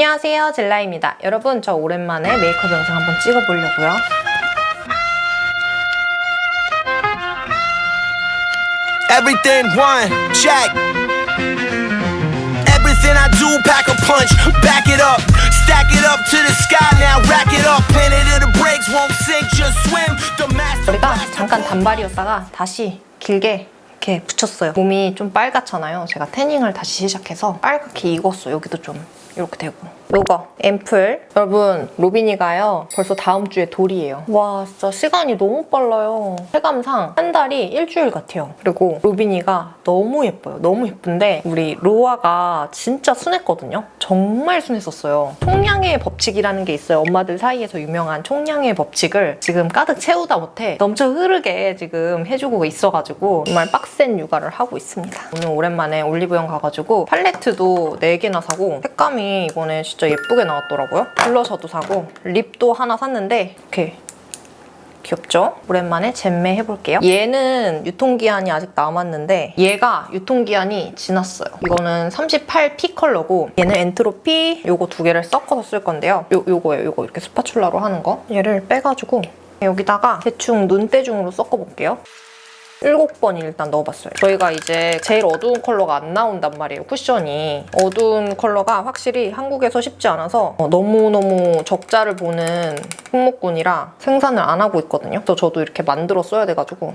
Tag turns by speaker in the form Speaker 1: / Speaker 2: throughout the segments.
Speaker 1: 안녕하세요, 젤라입니다. 여러분, 저 오랜만에 메이크업 영상 한번 찍어보려고요.
Speaker 2: Everything one, check. Everything I do, pack a punch, back it up, stack it up to the sky now, rack it up. Planet of the brakes won't sink, just swim. The master.
Speaker 1: 머리가 잠깐 단발이었다가 다시 길게 이렇게 붙였어요. 몸이 좀 빨갛잖아요. 제가 태닝을 다시 시작해서 빨갛게 익었어요. 여기도 좀 이렇게 되고. 요거 앰플. 여러분, 로비니가요 벌써 다음 주에 돌이에요. 와, 진짜 시간이 너무 빨라요. 체감상 한 달이 일주일 같아요. 그리고 로비니가 너무 예뻐요. 너무 예쁜데 우리 로아가 진짜 순했거든요. 정말 순했었어요. 총량의 법칙이라는 게 있어요. 엄마들 사이에서 유명한 총량의 법칙을 지금 가득 채우다 못해 넘쳐 흐르게 지금 해주고 있어가지고 정말 빡센 육아를 하고 있습니다. 오늘 오랜만에 올리브영 가가지고 팔레트도 4개나 사고 색감이 이번에 진짜 예쁘게 나왔더라고요. 블러셔도 사고 립도 하나 샀는데 이렇게 귀엽죠? 오랜만에 젬매 해볼게요. 얘는 유통기한이 아직 남았는데 얘가 유통기한이 지났어요. 이거는 38P 컬러고 얘는 엔트로피 요거 2개를 섞어서 쓸 건데요. 요거예요. 요거 이렇게 스파츌라로 하는 거. 얘를 빼가지고 여기다가 대충 눈대중으로 섞어볼게요. 7번이 일단 넣어봤어요. 저희가 이제 제일 어두운 컬러가 안 나온단 말이에요, 쿠션이. 어두운 컬러가 확실히 한국에서 쉽지 않아서 너무너무 적자를 보는 품목군이라 생산을 안 하고 있거든요. 그래서 저도 이렇게 만들어 써야 돼가지고.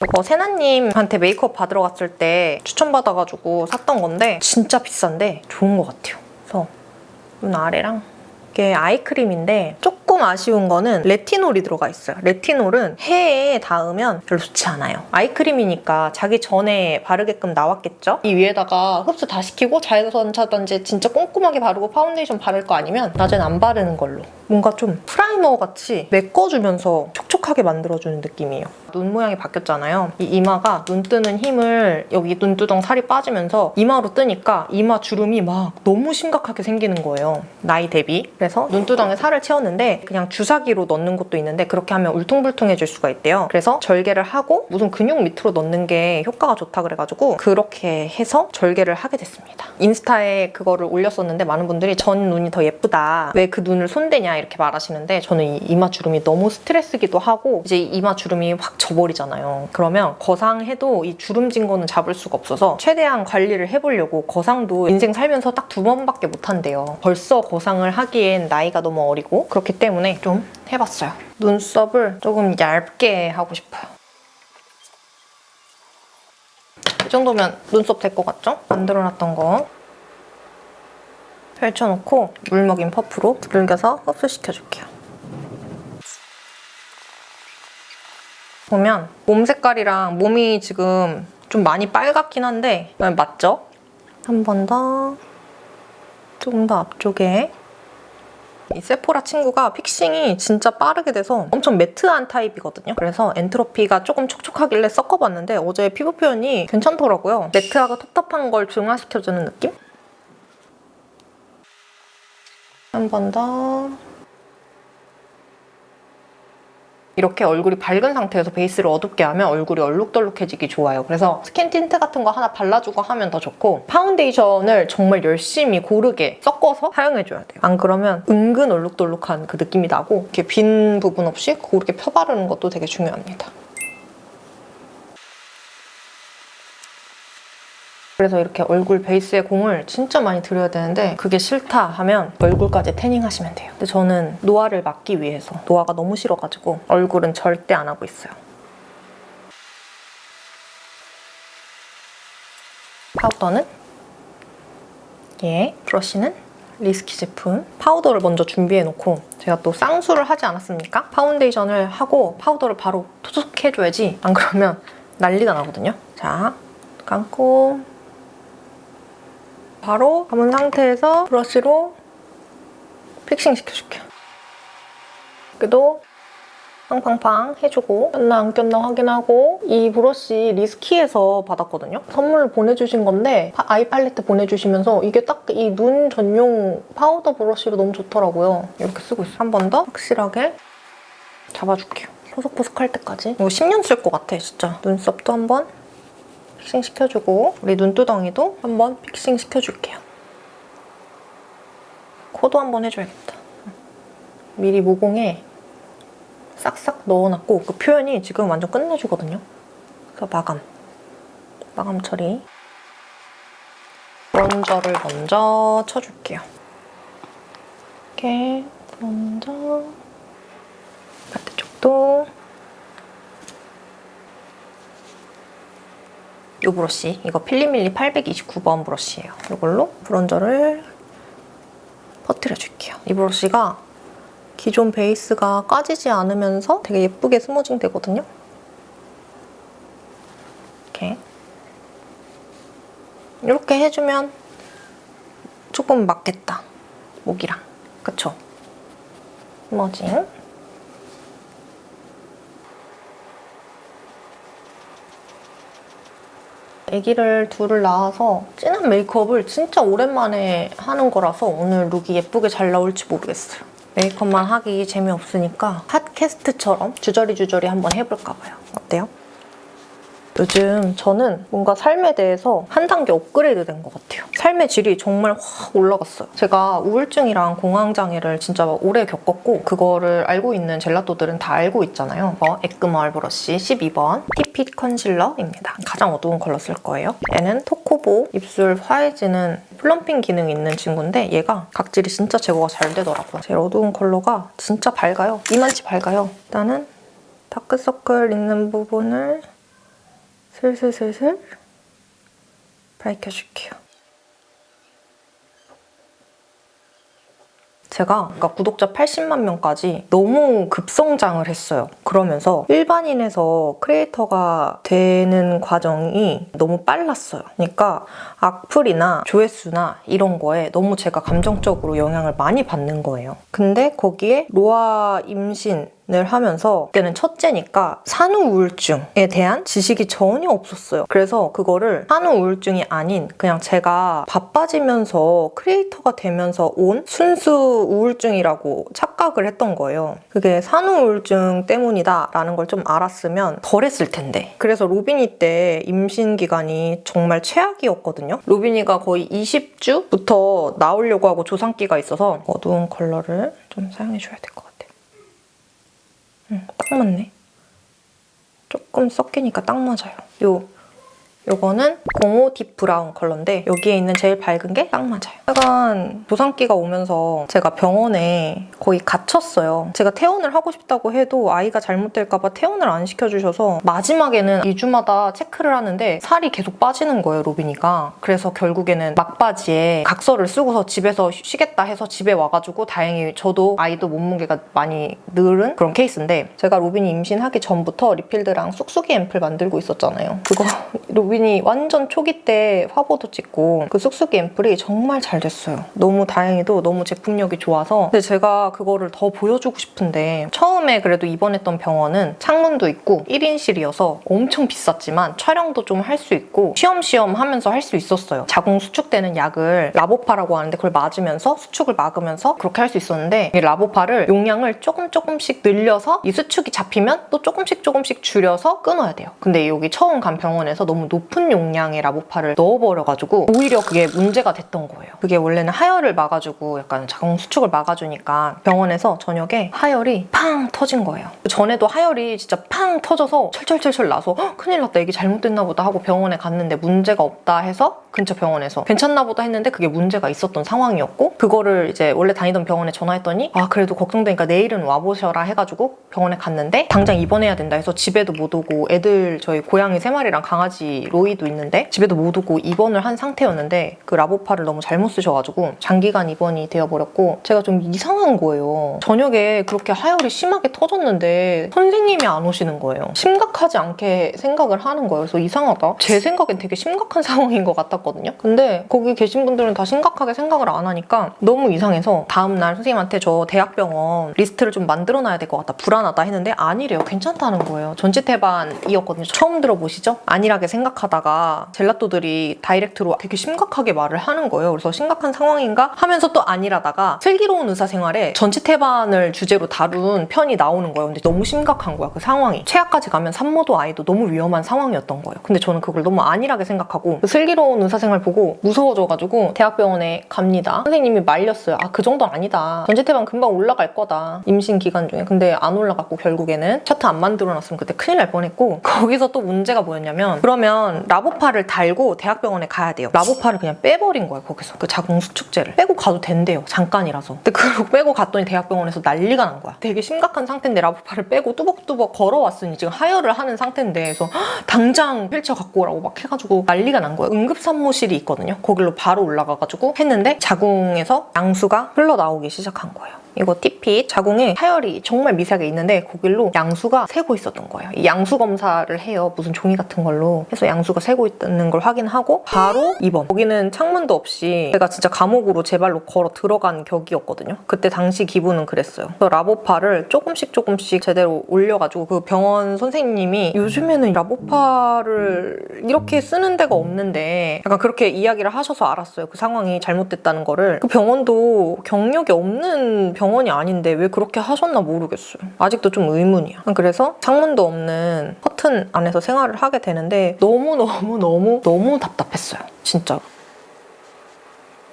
Speaker 1: 이거 세나님한테 메이크업 받으러 갔을 때 추천받아가지고 샀던 건데 진짜 비싼데 좋은 것 같아요. 그래서 눈 아래랑 이게 아이크림인데 조금 아쉬운 거는 레티놀이 들어가 있어요. 레티놀은 해에 닿으면 별로 좋지 않아요. 아이크림이니까 자기 전에 바르게끔 나왔겠죠? 이 위에다가 흡수 다 시키고 자외선차단제 진짜 꼼꼼하게 바르고 파운데이션 바를 거 아니면 낮엔 안 바르는 걸로. 뭔가 좀 프라이머 같이 메꿔주면서 촉촉하게 만들어주는 느낌이에요. 눈 모양이 바뀌었잖아요. 이 이마가 눈 뜨는 힘을 여기 눈두덩 살이 빠지면서 이마로 뜨니까 이마 주름이 막 너무 심각하게 생기는 거예요. 나이 대비. 그래서 눈두덩에 살을 채웠는데 그냥 주사기로 넣는 것도 있는데 그렇게 하면 울퉁불퉁해질 수가 있대요. 그래서 절개를 하고 무슨 근육 밑으로 넣는 게 효과가 좋다 그래가지고 그렇게 해서 절개를 하게 됐습니다. 인스타에 그거를 올렸었는데 많은 분들이 전 눈이 더 예쁘다. 왜 그 눈을 손대냐 이렇게 말하시는데 저는 이 이마 주름이 너무 스트레스기도 하고 이제 이마 주름이 확 져버리잖아요. 그러면 거상해도 이 주름진 거는 잡을 수가 없어서 최대한 관리를 해보려고 거상도 인생 살면서 딱 2번밖에 못 한대요. 벌써 거상을 하기엔 나이가 너무 어리고 그렇기 때문에 좀 해봤어요. 눈썹을 조금 얇게 하고 싶어요. 이 정도면 눈썹 될 것 같죠? 만들어놨던 거 펼쳐놓고 물 먹인 퍼프로 두들겨서 흡수시켜줄게요. 보면 몸 색깔이랑 몸이 지금 좀 많이 빨갛긴 한데 맞죠? 한 번 더, 조금 더 앞쪽에. 이 세포라 친구가 픽싱이 진짜 빠르게 돼서 엄청 매트한 타입이거든요. 그래서 엔트로피가 조금 촉촉하길래 섞어봤는데 어제 피부 표현이 괜찮더라고요. 매트하고 텁텁한 걸 중화시켜주는 느낌? 한 번 더. 이렇게 얼굴이 밝은 상태에서 베이스를 어둡게 하면 얼굴이 얼룩덜룩해지기 좋아요. 그래서 스킨 틴트 같은 거 하나 발라주고 하면 더 좋고 파운데이션을 정말 열심히 고르게 섞어서 사용해줘야 돼요. 안 그러면 은근 얼룩덜룩한 그 느낌이 나고 이렇게 빈 부분 없이 고르게 펴바르는 것도 되게 중요합니다. 그래서 이렇게 얼굴 베이스에 공을 진짜 많이 들여야 되는데 그게 싫다 하면 얼굴까지 태닝하시면 돼요. 근데 저는 노화를 막기 위해서 노화가 너무 싫어가지고 얼굴은 절대 안 하고 있어요. 파우더는 브러쉬는 리스키 제품. 파우더를 먼저 준비해놓고 제가 또 쌍수를 하지 않았습니까? 파운데이션을 하고 파우더를 바로 토독 해줘야지 안 그러면 난리가 나거든요. 자, 감고 바로 감은 상태에서 브러쉬로 픽싱 시켜줄게요. 그래도 팡팡팡 해주고 꼈나 안 꼈나 확인하고 이 브러쉬 리스키에서 받았거든요. 선물 보내주신 건데 아이 팔레트 보내주시면서 이게 딱 이 눈 전용 파우더 브러쉬로 너무 좋더라고요. 이렇게 쓰고 있어요. 한 번 더 확실하게 잡아줄게요. 포석포석할 때까지. 이거 10년 쓸 것 같아 진짜. 눈썹도 한번 픽싱 시켜주고 우리 눈두덩이도 한번 픽싱 시켜줄게요. 코도 한번 해줘야겠다. 미리 모공에 싹싹 넣어놨고 그 표현이 지금 완전 끝내주거든요. 그래서 마감 처리. 브론저를 먼저 쳐줄게요. 이렇게 브론저. 반대쪽도. 이 브러쉬, 이거 필리밀리 829번 브러쉬예요. 이걸로 브론저를 퍼뜨려줄게요. 이 브러쉬가 기존 베이스가 까지지 않으면서 되게 예쁘게 스모징 되거든요. 이렇게 해주면 조금 맞겠다. 목이랑. 그쵸? 스모징. 아기를 둘을 낳아서 진한 메이크업을 진짜 오랜만에 하는 거라서 오늘 룩이 예쁘게 잘 나올지 모르겠어요. 메이크업만 하기 재미없으니까 핫캐스트처럼 주저리 한번 해볼까 봐요. 어때요? 요즘 저는 뭔가 삶에 대해서 한 단계 업그레이드 된 것 같아요. 삶의 질이 정말 확 올라갔어요. 제가 우울증이랑 공황장애를 진짜 오래 겪었고 그거를 알고 있는 젤라또들은 다 알고 있잖아요. 에크머얼 브러쉬 12번 티핏 컨실러입니다. 가장 어두운 컬러 쓸 거예요. 얘는 토코보 입술 화해지는 플럼핑 기능이 있는 친구인데 얘가 각질이 진짜 제거가 잘 되더라고요. 제일 어두운 컬러가 진짜 밝아요. 이만치 밝아요. 일단은 다크서클 있는 부분을 슬슬 밝혀줄게요. 제가 구독자 80만 명까지 너무 급성장을 했어요. 그러면서 일반인에서 크리에이터가 되는 과정이 너무 빨랐어요. 그러니까 악플이나 조회수나 이런 거에 너무 제가 감정적으로 영향을 많이 받는 거예요. 근데 거기에 로아 임신 을 하면서 그때는 첫째니까 산후우울증에 대한 지식이 전혀 없었어요. 그래서 그거를 산후우울증이 아닌 그냥 제가 바빠지면서 크리에이터가 되면서 온 순수 우울증이라고 착각을 했던 거예요. 그게 산후우울증 때문이다 라는 걸 좀 알았으면 덜 했을 텐데. 그래서 로비니 때 임신 기간이 정말 최악이었거든요. 로비니가 거의 20주부터 나오려고 하고 조상기가 있어서 어두운 컬러를 좀 사용해줘야 될 것 같아요. 딱 맞네. 조금 섞이니까 딱 맞아요. 요거는 05 딥 브라운 컬러인데 여기에 있는 제일 밝은 게 딱 맞아요. 약간 조상기가 오면서 제가 병원에 거의 갇혔어요. 제가 퇴원을 하고 싶다고 해도 아이가 잘못될까 봐 퇴원을 안 시켜주셔서 마지막에는 2주마다 체크를 하는데 살이 계속 빠지는 거예요, 로빈이가. 그래서 결국에는 막바지에 각서를 쓰고서 집에서 쉬겠다 해서 집에 와가지고 다행히 저도 아이도 몸무게가 많이 늘은 그런 케이스인데 제가 로빈이 임신하기 전부터 리필드랑 쑥쑥이 앰플 만들고 있었잖아요. 그거 로빈이 완전 초기 때 화보도 찍고 그 쑥쑥이 앰플이 정말 잘 됐어요. 너무 다행히도 너무 제품력이 좋아서 근데 제가 그거를 더 보여주고 싶은데 처음에 그래도 입원했던 병원은 창문도 있고 1인실이어서 엄청 비쌌지만 촬영도 좀 할 수 있고 쉬엄쉬엄 하면서 할 수 있었어요. 자궁 수축되는 약을 라보파라고 하는데 그걸 맞으면서 수축을 막으면서 그렇게 할 수 있었는데 이 라보파를 용량을 조금씩 늘려서 이 수축이 잡히면 또 조금씩 줄여서 끊어야 돼요. 근데 여기 처음 간 병원에서 너무 높은 용량의 라보파를 넣어버려가지고 오히려 그게 문제가 됐던 거예요. 그게 원래는 하혈을 막아주고 약간 자궁 수축을 막아주니까 병원에서 저녁에 하혈이 팡 터진 거예요. 전에도 하혈이 진짜 팡 터져서 철철 나서 큰일 났다, 이게 잘못됐나 보다 하고 병원에 갔는데 문제가 없다 해서 근처 병원에서 괜찮나 보다 했는데 그게 문제가 있었던 상황이었고 그거를 이제 원래 다니던 병원에 전화했더니 그래도 걱정되니까 내일은 와보셔라 해가지고 병원에 갔는데 당장 입원해야 된다 해서 집에도 못 오고 애들 저희 고양이 3마리랑 강아지 로이도 있는데 집에도 못 오고 입원을 한 상태였는데 그 라보파를 너무 잘못 쓰셔가지고 장기간 입원이 되어버렸고 제가 좀 이상한 거예요. 저녁에 그렇게 하혈이 심하게 터졌는데 선생님이 안 오시는 거예요. 심각하지 않게 생각을 하는 거예요. 그래서 이상하다. 제 생각엔 되게 심각한 상황인 것 같았거든요. 근데 거기 계신 분들은 다 심각하게 생각을 안 하니까 너무 이상해서 다음날 선생님한테 저 대학병원 리스트를 좀 만들어놔야 될 것 같다, 불안하다 했는데 아니래요. 괜찮다는 거예요. 전치태반이었거든요. 처음 들어보시죠? 안일하게 생각하고 생각하다가 젤라또들이 다이렉트로 되게 심각하게 말을 하는 거예요. 그래서 심각한 상황인가 하면서 또 아니라다가 슬기로운 의사생활에 전치 태반을 주제로 다룬 편이 나오는 거예요. 근데 너무 심각한 거야, 그 상황이. 최악까지 가면 산모도 아이도 너무 위험한 상황이었던 거예요. 근데 저는 그걸 너무 안일하게 생각하고 그 슬기로운 의사생활 보고 무서워져가지고 대학병원에 갑니다. 선생님이 말렸어요. 아, 그 정도는 아니다. 전치 태반 금방 올라갈 거다. 임신 기간 중에. 근데 안 올라갔고 결국에는 차트 안 만들어놨으면 그때 큰일 날 뻔했고 거기서 또 문제가 뭐였냐면 그러면 라보파를 달고 대학병원에 가야 돼요. 라보파를 그냥 빼버린 거예요. 거기서 그 자궁 수축제를 빼고 가도 된대요. 잠깐이라서. 근데 그걸 빼고 갔더니 대학병원에서 난리가 난 거야. 되게 심각한 상태인데 라보파를 빼고 뚜벅뚜벅 걸어왔으니 지금 하혈을 하는 상태인데 그래서 당장 휠체어 갖고 오라고 막 해가지고 난리가 난 거예요. 응급산모실이 있거든요. 거길로 바로 올라가가지고 했는데 자궁에서 양수가 흘러나오기 시작한 거예요. 이거 티핏 자궁에 하열이 정말 미세하게 있는데 거길로 양수가 새고 있었던 거예요. 이 양수 검사를 해요. 무슨 종이 같은 걸로 해서 양수가 새고 있다는 걸 확인하고 바로 입원. 거기는 창문도 없이 제가 진짜 감옥으로 제 발로 걸어 들어간 격이었거든요. 그때 당시 기분은 그랬어요. 그래서 라보파를 조금씩 제대로 올려가지고 그 병원 선생님이 요즘에는 라보파를 이렇게 쓰는 데가 없는데 약간 그렇게 이야기를 하셔서 알았어요. 그 상황이 잘못됐다는 거를. 그 병원도 경력이 없는 병원이 아닌데 왜 그렇게 하셨나 모르겠어요. 아직도 좀 의문이야. 그래서 창문도 없는 커튼 안에서 생활을 하게 되는데 너무 답답했어요. 진짜로.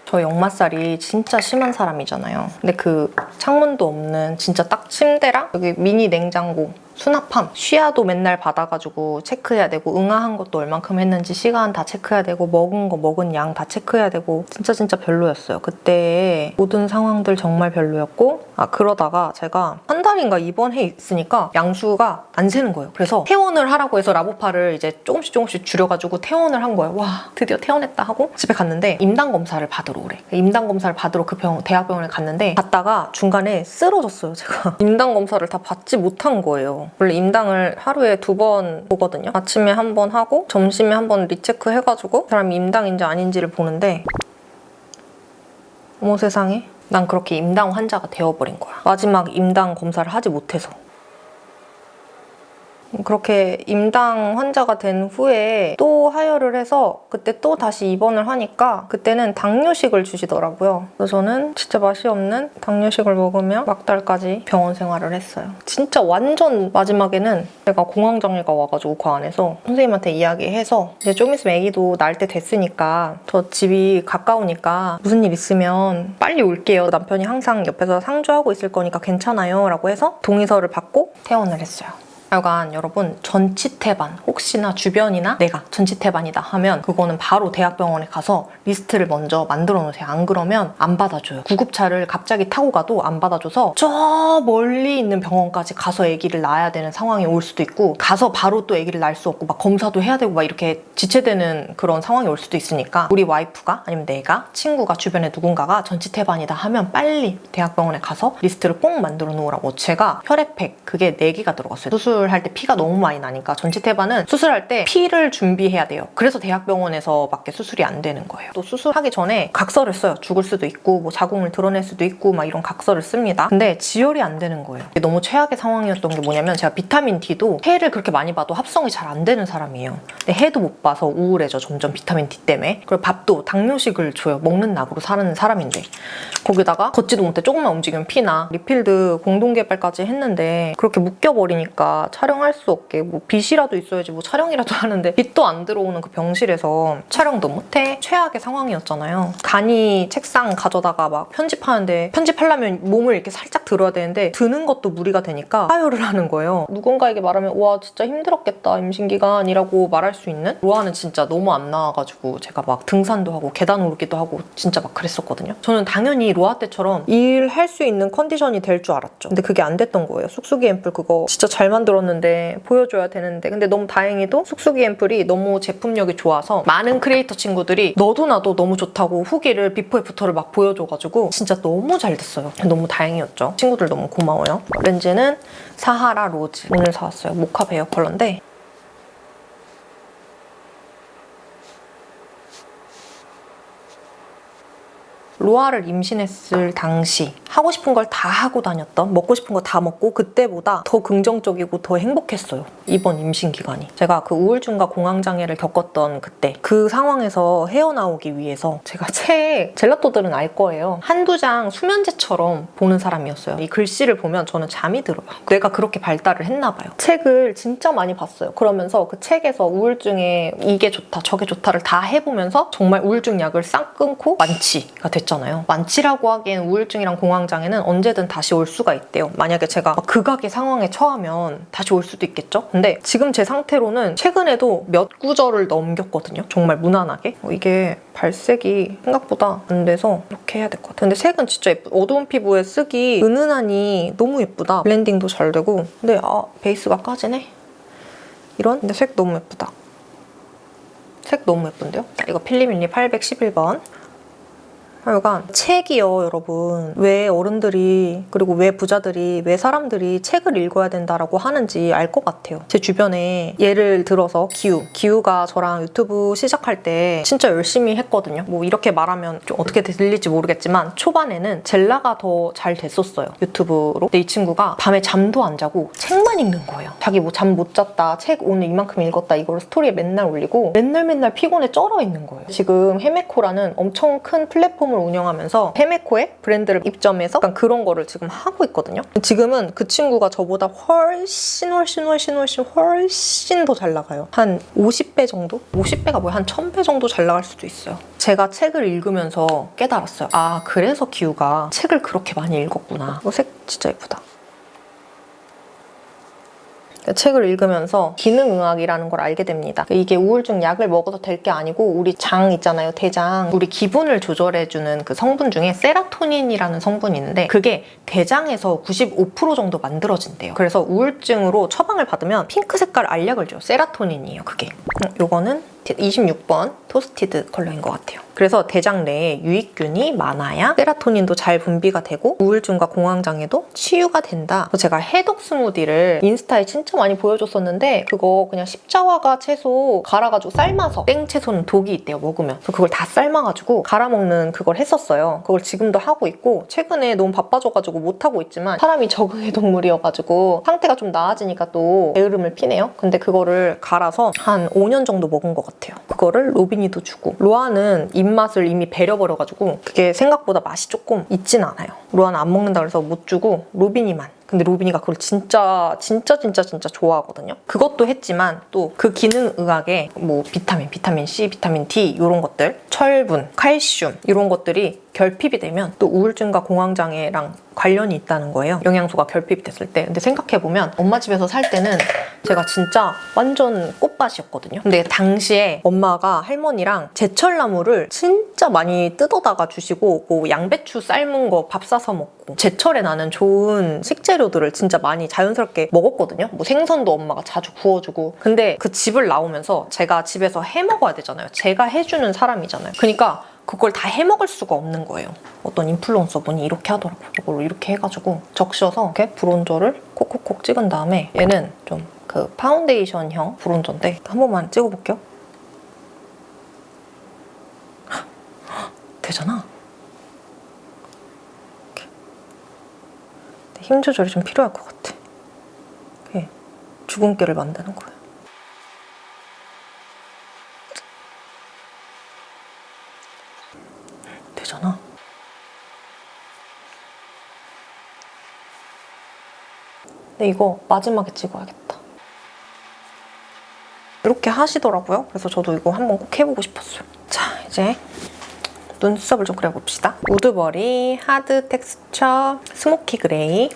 Speaker 1: 저 역마살이 진짜 심한 사람이잖아요. 근데 그 창문도 없는 진짜 딱 침대랑 여기 미니 냉장고 수납함, 쉬야도 맨날 받아가지고 체크해야 되고 응아한 것도 얼만큼 했는지 시간 다 체크해야 되고 먹은 거 먹은 양 다 체크해야 되고 진짜 별로였어요. 그때 모든 상황들 정말 별로였고 그러다가 제가 한 달인가 입원해 있으니까 양수가 안 새는 거예요. 그래서 퇴원을 하라고 해서 라보파를 이제 조금씩 줄여가지고 퇴원을 한 거예요. 와, 드디어 퇴원했다 하고 집에 갔는데 임당 검사를 받으러 오래. 임당 검사를 받으러 그 대학병원에 갔는데 갔다가 중간에 쓰러졌어요. 제가 임당 검사를 다 받지 못한 거예요. 원래 임당을 하루에 2번 보거든요. 아침에 한 번 하고 점심에 한 번 리체크 해가지고 사람이 임당인지 아닌지를 보는데 어머 세상에 난 그렇게 임당 환자가 되어버린 거야. 마지막 임당 검사를 하지 못해서. 그렇게 임당 환자가 된 후에 또 하혈을 해서 그때 또 다시 입원을 하니까 그때는 당뇨식을 주시더라고요. 그래서 저는 진짜 맛이 없는 당뇨식을 먹으며 막달까지 병원 생활을 했어요. 진짜 완전 마지막에는 제가 공황장애가 와가지고 그 안에서 선생님한테 이야기해서 이제 좀 있으면 아기도 낳을 때 됐으니까 저 집이 가까우니까 무슨 일 있으면 빨리 올게요. 남편이 항상 옆에서 상주하고 있을 거니까 괜찮아요 라고 해서 동의서를 받고 퇴원을 했어요. 하여간 여러분 전치태반 혹시나 주변이나 내가 전치태반이다 하면 그거는 바로 대학병원에 가서 리스트를 먼저 만들어 놓으세요. 안 그러면 안 받아줘요. 구급차를 갑자기 타고 가도 안 받아줘서 저 멀리 있는 병원까지 가서 아기를 낳아야 되는 상황이 올 수도 있고 가서 바로 또 아기를 낳을 수 없고 막 검사도 해야 되고 막 이렇게 지체되는 그런 상황이 올 수도 있으니까 우리 와이프가 아니면 내가 친구가 주변에 누군가가 전치태반이다 하면 빨리 대학병원에 가서 리스트를 꼭 만들어 놓으라고. 제가 혈액팩 그게 4개가 들어갔어요. 수술할 때 피가 너무 많이 나니까 전치태반은 수술할 때 피를 준비해야 돼요. 그래서 대학병원에서밖에 수술이 안 되는 거예요. 또 수술하기 전에 각서를 써요. 죽을 수도 있고 뭐 자궁을 드러낼 수도 있고 막 이런 각서를 씁니다. 근데 지혈이 안 되는 거예요. 너무 최악의 상황이었던 게 뭐냐면 제가 비타민 D도 해를 그렇게 많이 봐도 합성이 잘 안 되는 사람이에요. 근데 해도 못 봐서 우울해져 점점 비타민 D 때문에. 그리고 밥도 당뇨식을 줘요. 먹는 낙으로 사는 사람인데 거기다가 걷지도 못해 조금만 움직이면 피나. 리필드 공동개발까지 했는데 그렇게 묶여버리니까 촬영할 수 없게 뭐 빛이라도 있어야지 뭐 촬영이라도 하는데 빛도 안 들어오는 그 병실에서 촬영도 못해. 최악의 상황이었잖아요. 간이 책상 가져다가 막 편집하는데 편집하려면 몸을 이렇게 살짝 들어야 되는데 드는 것도 무리가 되니까 하혈을 하는 거예요. 누군가에게 말하면 와 진짜 힘들었겠다 임신기간이라고 말할 수 있는? 로아는 진짜 너무 안 나와가지고 제가 막 등산도 하고 계단 오르기도 하고 진짜 막 그랬었거든요. 저는 당연히 로아 때처럼 일할 수 있는 컨디션이 될 줄 알았죠. 근데 그게 안 됐던 거예요. 쑥쑥이 앰플 그거 진짜 잘 만들었는데 보여줘야 되는데 근데 너무 다행히도 쑥쑥이 앰플이 너무 제품력이 좋아서 많은 크리에이터 친구들이 너도 나도 너무 좋다고 후기를 비포 애프터를 막 보여줘가지고 진짜 너무 잘 됐어요. 너무 다행이었죠. 친구들 너무 고마워요. 렌즈는 사하라 로즈 오늘 사왔어요. 모카 베어 컬러인데 로아를 임신했을 당시 하고 싶은 걸 다 하고 다녔던, 먹고 싶은 거 다 먹고 그때보다 더 긍정적이고 더 행복했어요. 이번 임신 기간이. 제가 그 우울증과 공황장애를 겪었던 그때 그 상황에서 헤어나오기 위해서 제가 책, 젤라또들은 알 거예요. 한두 장 수면제처럼 보는 사람이었어요. 이 글씨를 보면 저는 잠이 들어요. 뇌가 그렇게 발달을 했나 봐요. 책을 진짜 많이 봤어요. 그러면서 그 책에서 우울증에 이게 좋다 저게 좋다를 다 해보면서 정말 우울증 약을 싹 끊고 완치가 됐잖아요. 완치라고 하기엔 우울증이랑 공황장애는 언제든 다시 올 수가 있대요. 만약에 제가 극악의 상황에 처하면 다시 올 수도 있겠죠? 근데 지금 제 상태로는 최근에도 몇 구절을 넘겼거든요. 정말 무난하게. 이게 발색이 생각보다 안 돼서 이렇게 해야 될 것 같아요. 근데 색은 진짜 어두운 피부에 쓰기 은은하니 너무 예쁘다. 블렌딩도 잘 되고. 근데 베이스가 까지네? 이런? 근데 색 너무 예쁘다. 색 너무 예쁜데요? 이거 필리밀리 811번. 하여간 책이요, 여러분. 왜 어른들이 그리고 왜 부자들이 왜 사람들이 책을 읽어야 된다라고 하는지 알 것 같아요. 제 주변에 예를 들어서 기우가 저랑 유튜브 시작할 때 진짜 열심히 했거든요. 뭐 이렇게 말하면 좀 어떻게 들릴지 모르겠지만 초반에는 젤라가 더 잘 됐었어요, 유튜브로. 근데 이 친구가 밤에 잠도 안 자고 책만 읽는 거예요. 자기 뭐 잠 못 잤다, 책 오늘 이만큼 읽었다 이걸 스토리에 맨날 올리고 맨날 피곤에 쩔어 있는 거예요. 지금 헤메코라는 엄청 큰 플랫폼을 운영하면서 헤메코의 브랜드를 입점해서 약간 그런 거를 지금 하고 있거든요. 지금은 그 친구가 저보다 훨씬 더 잘 나가요. 한 50배 정도? 50배가 뭐야? 한 1000배 정도 잘 나갈 수도 있어요. 제가 책을 읽으면서 깨달았어요. 아, 그래서 기우가 책을 그렇게 많이 읽었구나. 이거 색 진짜 예쁘다. 책을 읽으면서 기능의학이라는 걸 알게 됩니다. 이게 우울증 약을 먹어도 될 게 아니고 우리 장 있잖아요, 대장. 우리 기분을 조절해주는 그 성분 중에 세라토닌이라는 성분이 있는데 그게 대장에서 95% 정도 만들어진대요. 그래서 우울증으로 처방을 받으면 핑크 색깔 알약을 줘요. 세라토닌이에요, 그게. 요거는 26번 토스티드 컬러인 것 같아요. 그래서 대장 내에 유익균이 많아야 세라토닌도 잘 분비가 되고 우울증과 공황장애도 치유가 된다. 제가 해독 스무디를 인스타에 진짜 많이 보여줬었는데 그거 그냥 십자화가 채소 갈아가지고 삶아서 생채소는 독이 있대요, 먹으면. 그래서 그걸 다 삶아가지고 갈아먹는 그걸 했었어요. 그걸 지금도 하고 있고 최근에 너무 바빠져가지고 못하고 있지만 사람이 적응의 동물이어가지고 상태가 좀 나아지니까 또 게으름을 피네요. 근데 그거를 갈아서 한 5년 정도 먹은 것 같아요. 그거를 로빈이도 주고 로아는 입맛을 이미 배려버려가지고 그게 생각보다 맛이 조금 있진 않아요. 로아는 안 먹는다 그래서 못 주고 로빈이만. 근데 로빈이가 그걸 진짜 좋아하거든요. 그것도 했지만 또 그 기능의학에 뭐 비타민 C, 비타민 D 이런 것들, 철분, 칼슘 이런 것들이 결핍이 되면 또 우울증과 공황장애랑 관련이 있다는 거예요. 영양소가 결핍이 됐을 때. 근데 생각해보면 엄마 집에서 살 때는 제가 진짜 완전 꽃밭이었거든요. 근데 당시에 엄마가 할머니랑 제철나무를 진짜 많이 뜯어다가 주시고 뭐 양배추 삶은 거 밥 싸서 먹고 제철에 나는 좋은 식재료들을 진짜 많이 자연스럽게 먹었거든요. 뭐 생선도 엄마가 자주 구워주고. 근데 그 집을 나오면서 제가 집에서 해 먹어야 되잖아요. 제가 해주는 사람이잖아요. 그러니까 그걸 다 해먹을 수가 없는 거예요. 어떤 인플루언서 분이 이렇게 하더라고요. 이걸로 이렇게 해가지고 적셔서 이렇게 브론저를 콕콕콕 찍은 다음에 얘는 좀 그 파운데이션형 브론저인데 한 번만 찍어볼게요. 되잖아. 이렇게. 힘 조절이 좀 필요할 것 같아. 이렇게 주근깨를 만드는 거예요. 되잖아. 근데 이거 마지막에 찍어야겠다. 이렇게 하시더라고요. 그래서 저도 이거 한번 꼭 해보고 싶었어요. 자, 이제 눈썹을 좀 그려봅시다. 우드버리 하드 텍스처 스모키 그레이.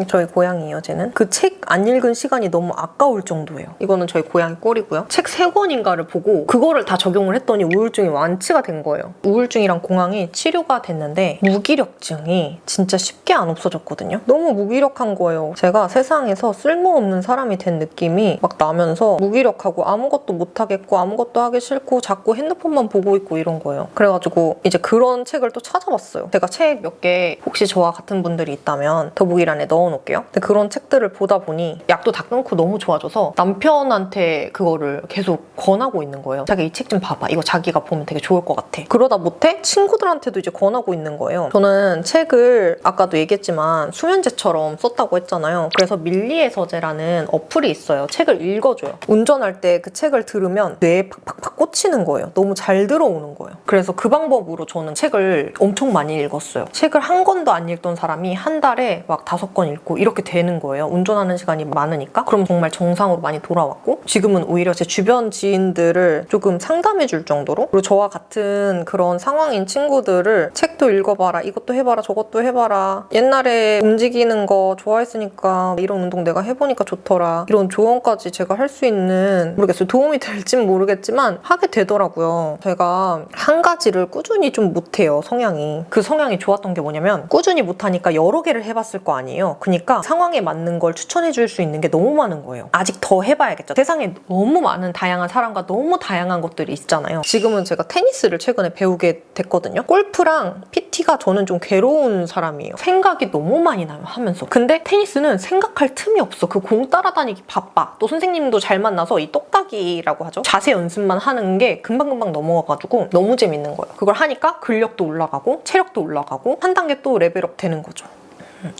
Speaker 1: 저희 고양이에요, 쟤는. 그 책 안 읽은 시간이 너무 아까울 정도예요. 이거는 저희 고양이 꼴이고요. 책 3권인가를 보고 그거를 다 적용을 했더니 우울증이 완치가 된 거예요. 우울증이랑 공황이 치료가 됐는데 무기력증이 진짜 쉽게 안 없어졌거든요. 너무 무기력한 거예요. 제가 세상에서 쓸모없는 사람이 된 느낌이 막 나면서 무기력하고 아무것도 못하겠고 아무것도 하기 싫고 자꾸 핸드폰만 보고 있고 이런 거예요. 그래가지고 이제 그런 책을 또 찾아봤어요. 제가 책 몇 개 혹시 저와 같은 분들이 있다면 있으면 더보기란에 넣어놓을게요. 근데 그런 책들을 보다 보니 약도 다 끊고 너무 좋아져서 남편한테 그거를 계속 권하고 있는 거예요. 자기 이 책 좀 봐봐. 이거 자기가 보면 되게 좋을 것 같아. 그러다 못해 친구들한테도 이제 권하고 있는 거예요. 저는 책을 아까도 얘기했지만 수면제처럼 썼다고 했잖아요. 그래서 밀리의 서재라는 어플이 있어요. 책을 읽어줘요. 운전할 때 그 책을 들으면 뇌에 팍팍팍 꽂히는 거예요. 너무 잘 들어오는 거예요. 그래서 그 방법으로 저는 책을 엄청 많이 읽었어요. 책을 한 권도 안 읽던 사람이 한 달에 막 5권 읽고 이렇게 되는 거예요. 운전하는 시간이 많으니까. 그럼 정말 정상으로 많이 돌아왔고 지금은 오히려 제 주변 지인들을 조금 상담해 줄 정도로 그리고 저와 같은 그런 상황인 친구들을 책도 읽어봐라, 이것도 해봐라, 저것도 해봐라, 옛날에 움직이는 거 좋아했으니까 이런 운동 내가 해보니까 좋더라, 이런 조언까지 제가 할 수 있는, 모르겠어요. 도움이 될진 모르겠지만 하게 되더라고요. 제가 한 가지를 꾸준히 좀 못해요, 성향이. 그 성향이 좋았던 게 뭐냐면 꾸준히 못하니까 여러 개를 해봤을 거 아니에요. 그러니까 상황에 맞는 걸 추천해 줄 수 있는 게 너무 많은 거예요. 아직 더 해봐야겠죠. 세상에 너무 많은 다양한 사람과 너무 다양한 것들이 있잖아요. 지금은 제가 테니스를 최근에 배우게 됐거든요. 골프랑 PT가 저는 좀 괴로운 사람이에요. 생각이 너무 많이 나요, 하면서. 근데 테니스는 생각할 틈이 없어. 그 공 따라다니기 바빠. 또 선생님도 잘 만나서 이 똑딱이라고 하죠. 자세 연습만 하는 게 금방금방 넘어가가지고 너무 재밌는 거예요. 그걸 하니까 근력도 올라가고 체력도 올라가고 한 단계 또 레벨업 되는 거죠.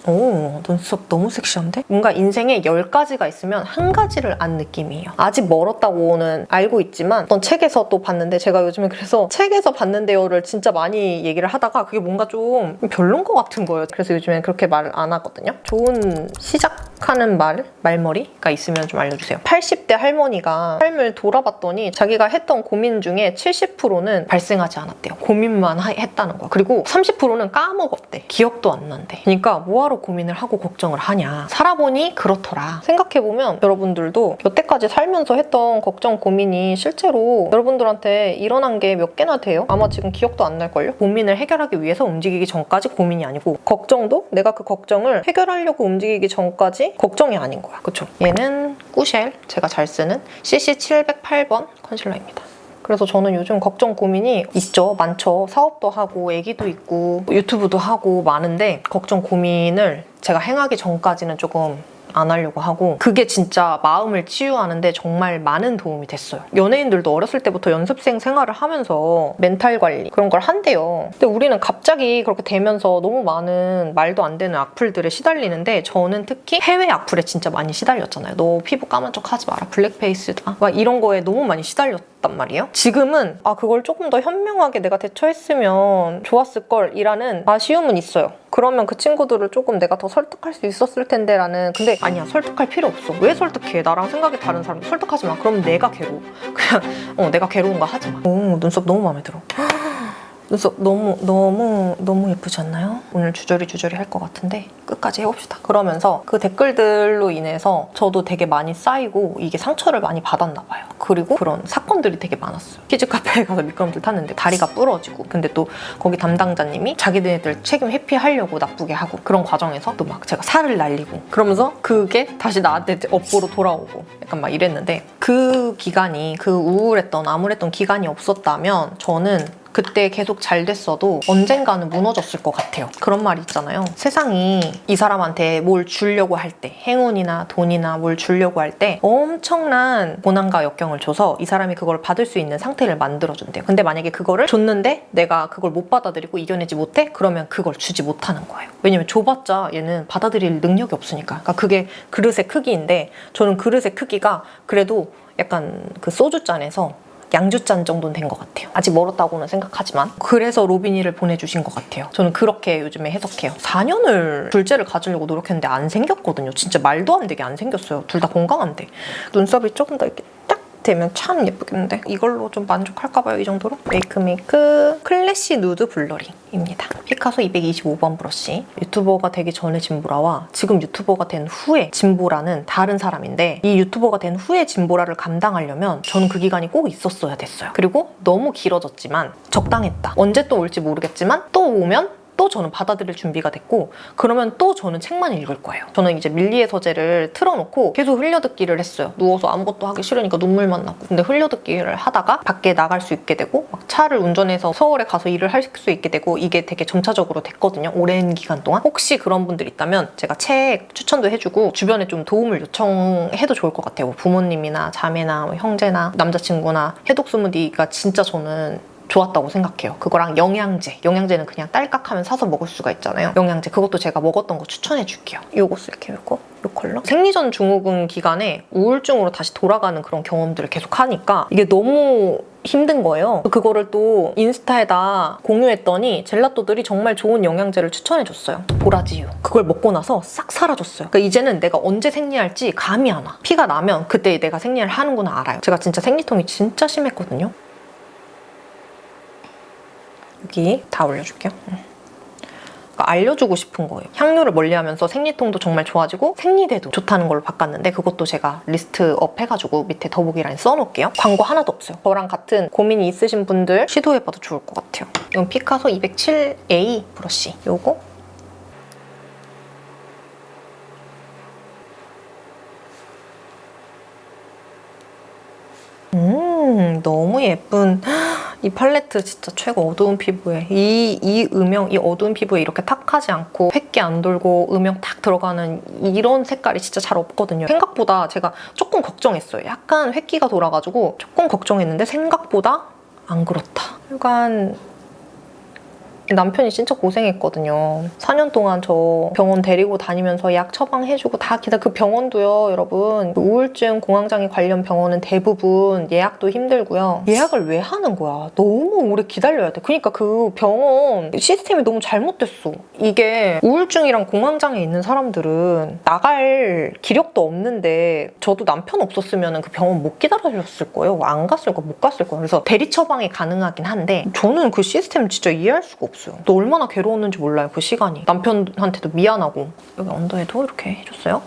Speaker 1: 오, 눈썹 너무 섹시한데? 뭔가 인생에 10가지가 있으면 한 가지를 안 느낌이에요. 아직 멀었다고는 알고 있지만 어떤 책에서 또 봤는데, 제가 요즘에 그래서 책에서 봤는데요를 진짜 많이 얘기를 하다가 그게 뭔가 좀 별론 것 같은 거예요. 그래서 요즘엔 그렇게 말을 안 하거든요. 좋은 시작하는 말머리가 있으면 좀 알려주세요. 80대 할머니가 삶을 돌아봤더니 자기가 했던 고민 중에 70%는 발생하지 않았대요. 고민만 했다는 거야. 그리고 30%는 까먹었대. 기억도 안 난대. 그러니까 뭐하러 고민을 하고 걱정을 하냐. 살아보니 그렇더라. 생각해보면 여러분들도 여태까지 살면서 했던 걱정, 고민이 실제로 여러분들한테 일어난 게 몇 개나 돼요? 아마 지금 기억도 안 날걸요? 고민을 해결하기 위해서 움직이기 전까지 고민이 아니고, 걱정도 내가 그 걱정을 해결하려고 움직이기 전까지 걱정이 아닌 거야. 그쵸? 얘는 꾸쉘, 제가 잘 쓰는 CC708번 컨실러입니다. 그래서 저는 요즘 걱정 고민이 있죠. 많죠. 사업도 하고 애기도 있고 유튜브도 하고 많은데, 걱정 고민을 제가 행하기 전까지는 조금 안 하려고 하고, 그게 진짜 마음을 치유하는데 정말 많은 도움이 됐어요. 연예인들도 어렸을 때부터 연습생 생활을 하면서 멘탈 관리 그런 걸 한대요. 근데 우리는 갑자기 그렇게 되면서 너무 많은 말도 안 되는 악플들에 시달리는데, 저는 특히 해외 악플에 진짜 많이 시달렸잖아요. 너 피부 까만 척 하지 마라, 블랙페이스다, 막 이런 거에 너무 많이 시달렸단 말이에요. 지금은 그걸 조금 더 현명하게 내가 대처했으면 좋았을 걸 이라는 아쉬움은 있어요. 그러면 그 친구들을 조금 내가 더 설득할 수 있었을 텐데 라는. 근데 아니야, 설득할 필요 없어. 왜 설득해? 나랑 생각이 다른 사람 설득하지 마. 그럼 내가 괴로워. 그냥 내가 괴로운 거 하지 마. 오, 눈썹 너무 마음에 들어. 눈썹 너무 예쁘지 않나요? 오늘 주저리 할 것 같은데 끝까지 해봅시다. 그러면서 그 댓글들로 인해서 저도 되게 많이 쌓이고 이게 상처를 많이 받았나 봐요. 그리고 그런 사건들이 되게 많았어요. 키즈카페에 가서 미끄럼틀 탔는데 다리가 부러지고, 근데 또 거기 담당자님이 자기네들 책임 회피하려고 나쁘게 하고, 그런 과정에서 또 막 제가 살을 날리고, 그러면서 그게 다시 나한테 업보로 돌아오고 약간 막 이랬는데, 그 기간이, 그 우울했던 암울했던 기간이 없었다면 저는 그때 계속 잘 됐어도 언젠가는 무너졌을 것 같아요. 그런 말이 있잖아요. 세상이 이 사람한테 뭘 주려고 할 때, 행운이나 돈이나 뭘 주려고 할 때 엄청난 고난과 역경을 줘서 이 사람이 그걸 받을 수 있는 상태를 만들어준대요. 근데 만약에 그거를 줬는데 내가 그걸 못 받아들이고 이겨내지 못해? 그러면 그걸 주지 못하는 거예요. 왜냐면 줘봤자 얘는 받아들일 능력이 없으니까. 그러니까 그게 그릇의 크기인데, 저는 그릇의 크기가 그래도 약간 그 소주잔에서 양주잔 정도는 된 것 같아요. 아직 멀었다고는 생각하지만. 그래서 로빈이를 보내주신 것 같아요. 저는 그렇게 요즘에 해석해요. 4년을 둘째를 가지려고 노력했는데 안 생겼거든요. 진짜 말도 안 되게 안 생겼어요. 둘 다 건강한데. 눈썹이 조금 더 이렇게 딱 되면 참 예쁘겠는데, 이걸로 좀 만족할까봐요. 이 정도로. 메이크메이크 클래시 누드 블러링입니다. 피카소 225번 브러쉬. 유튜버가 되기 전에 진보라와 지금 유튜버가 된 후에 진보라는 다른 사람인데, 이 유튜버가 된 후에 진보라를 감당하려면 저는 그 기간이 꼭 있었어야 됐어요. 그리고 너무 길어졌지만 적당했다. 언제 또 올지 모르겠지만 또 오면 또 또 저는 받아들일 준비가 됐고 그러면 또 저는 책만 읽을 거예요. 저는 이제 밀리의 서재를 틀어놓고 계속 흘려듣기를 했어요. 누워서 아무것도 하기 싫으니까 눈물만 나고. 근데 흘려듣기를 하다가 밖에 나갈 수 있게 되고 막 차를 운전해서 서울에 가서 일을 할 수 있게 되고 이게 되게 점차적으로 됐거든요. 오랜 기간 동안. 혹시 그런 분들 있다면 제가 책 추천도 해주고 주변에 좀 도움을 요청해도 좋을 것 같아요. 뭐 부모님이나 자매나 뭐 형제나 남자친구나 해독 스무디가 진짜 저는 좋았다고 생각해요. 그거랑 영양제는 그냥 딸깍하면 사서 먹을 수가 있잖아요. 영양제 그것도 제가 먹었던 거 추천해 줄게요. 요거 쓸게요. 요 컬러. 생리전 증후군 기간에 우울증으로 다시 돌아가는 그런 경험들을 계속 하니까 이게 너무 힘든 거예요. 그거를 또 인스타에다 공유했더니 젤라또들이 정말 좋은 영양제를 추천해줬어요. 보라지유. 그걸 먹고 나서 싹 사라졌어요. 그러니까 이제는 내가 언제 생리할지 감이 안 와. 피가 나면 그때 내가 생리를 하는구나 알아요. 제가 진짜 생리통이 진짜 심했거든요. 여기 다 올려줄게요. 그러니까 알려주고 싶은 거예요. 향료를 멀리하면서 생리통도 정말 좋아지고 생리대도 좋다는 걸로 바꿨는데 그것도 제가 리스트업 해가지고 밑에 더보기란에 써놓을게요. 광고 하나도 없어요. 저랑 같은 고민이 있으신 분들 시도해봐도 좋을 것 같아요. 이건 피카소 207A 브러쉬. 요거 너무 예쁜 이 팔레트 진짜 최고. 어두운 피부에 이 음영, 이 어두운 피부에 이렇게 탁하지 않고 획기 안 돌고 음영 탁 들어가는 이런 색깔이 진짜 잘 없거든요. 생각보다 제가 조금 걱정했어요. 약간 획기가 돌아가지고 조금 걱정했는데 생각보다 안 그렇다. 약간 남편이 진짜 고생했거든요. 4년 동안 저 병원 데리고 다니면서 약 처방해주고 다 그 병원도요, 여러분. 우울증, 공황장애 관련 병원은 대부분 예약도 힘들고요. 예약을 왜 하는 거야? 너무 오래 기다려야 돼. 그러니까 그 병원 시스템이 너무 잘못됐어. 이게 우울증이랑 공황장애 있는 사람들은 나갈 기력도 없는데 저도 남편 없었으면 그 병원 못 기다려줬을 거예요. 안 갔을 거, 못 갔을 거예요. 그래서 대리 처방이 가능하긴 한데 저는 그 시스템 진짜 이해할 수가 없어요. 또 얼마나 괴로웠는지 몰라요, 그 시간이. 남편한테도 미안하고. 여기 언더에도 이렇게 해줬어요.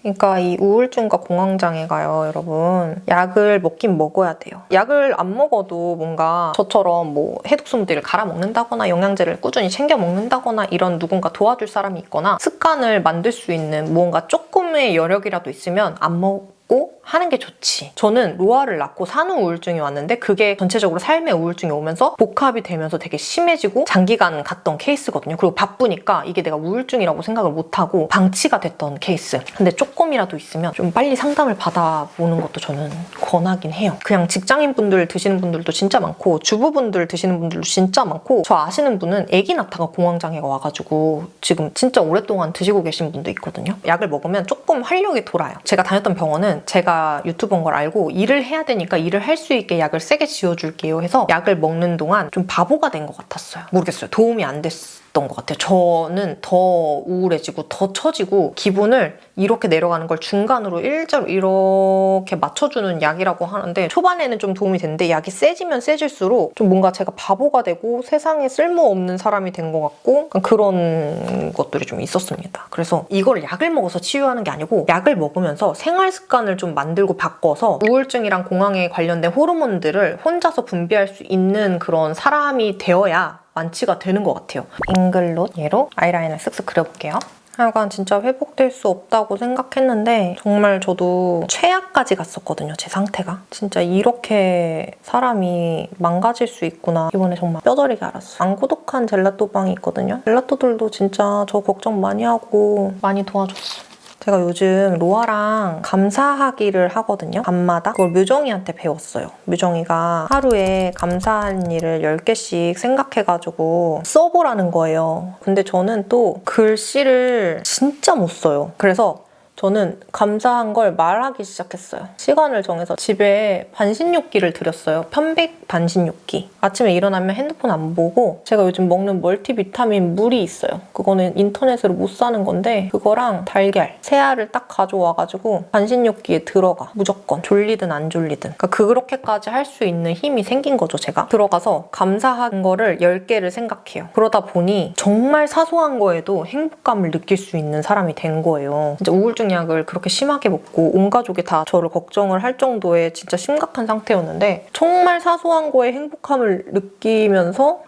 Speaker 1: 그러니까 이 우울증과 공황장애가요, 여러분, 약을 먹긴 먹어야 돼요. 약을 안 먹어도 뭔가 저처럼 뭐 해독 스무디를 갈아 먹는다거나 영양제를 꾸준히 챙겨 먹는다거나 이런 누군가 도와줄 사람이 있거나 습관을 만들 수 있는 무언가 조금의 여력이라도 있으면 안 먹고 하는 게 좋지. 저는 로아를 낳고 산후 우울증이 왔는데 그게 전체적으로 삶의 우울증이 오면서 복합이 되면서 되게 심해지고 장기간 갔던 케이스거든요. 그리고 바쁘니까 이게 내가 우울증이라고 생각을 못하고 방치가 됐던 케이스. 근데 조금이라도 있으면 좀 빨리 상담을 받아보는 것도 저는 권하긴 해요. 그냥 직장인분들 드시는 분들도 진짜 많고 주부분들 드시는 분들도 진짜 많고 저 아시는 분은 아기 낳다가 공황장애가 와가지고 지금 진짜 오랫동안 드시고 계신 분도 있거든요. 약을 먹으면 조금 활력이 돌아요. 제가 다녔던 병원은 제가 유튜버인 걸 알고 일을 해야 되니까 일을 할 수 있게 약을 세게 지어줄게요 해서 약을 먹는 동안 좀 바보가 된 것 같았어요. 모르겠어요. 도움이 안 됐던 것 같아요. 저는 더 우울해지고 더 처지고 기분을 이렇게 내려가는 걸 중간으로 일자로 이렇게 맞춰주는 약이라고 하는데 초반에는 좀 도움이 됐는데 약이 세지면 세질수록 좀 뭔가 제가 바보가 되고 세상에 쓸모없는 사람이 된 것 같고 그런 것들이 좀 있었습니다. 그래서 이걸 약을 먹어서 치유하는 게 아니고 약을 먹으면서 생활 습관을 좀 만들고 바꿔서 우울증이랑 공황에 관련된 호르몬들을 혼자서 분비할 수 있는 그런 사람이 되어야 완치가 되는 것 같아요. 잉글롯 얘로 아이라인을 쓱쓱 그려볼게요. 하여간 진짜 회복될 수 없다고 생각했는데 정말 저도 최악까지 갔었거든요, 제 상태가. 진짜 이렇게 사람이 망가질 수 있구나. 이번에 정말 뼈저리게 알았어요. 안 구독한 젤라또방이 있거든요. 젤라또들도 진짜 저 걱정 많이 하고 많이 도와줬어. 제가 요즘 로아랑 감사하기를 하거든요. 밤마다. 그걸 묘정이한테 배웠어요. 묘정이가 하루에 감사한 일을 10개씩 생각해가지고 써보라는 거예요. 근데 저는 또 글씨를 진짜 못 써요. 그래서 저는 감사한 걸 말하기 시작했어요. 시간을 정해서 집에 반신욕기를 들였어요. 편백 반신욕기. 아침에 일어나면 핸드폰 안 보고 제가 요즘 먹는 멀티비타민 물이 있어요. 그거는 인터넷으로 못 사는 건데 그거랑 달걀, 새알을 딱 가져와가지고 반신욕기에 들어가. 무조건. 졸리든 안 졸리든. 그러니까 그렇게까지 할 수 있는 힘이 생긴 거죠, 제가. 들어가서 감사한 거를 10개를 생각해요. 그러다 보니 정말 사소한 거에도 행복감을 느낄 수 있는 사람이 된 거예요. 진짜 우울증 약을 그렇게 심하게 먹고 온 가족이 다 저를 걱정을 할 정도의 진짜 심각한 상태였는데 정말 사소한 거에 행복함을 느끼면서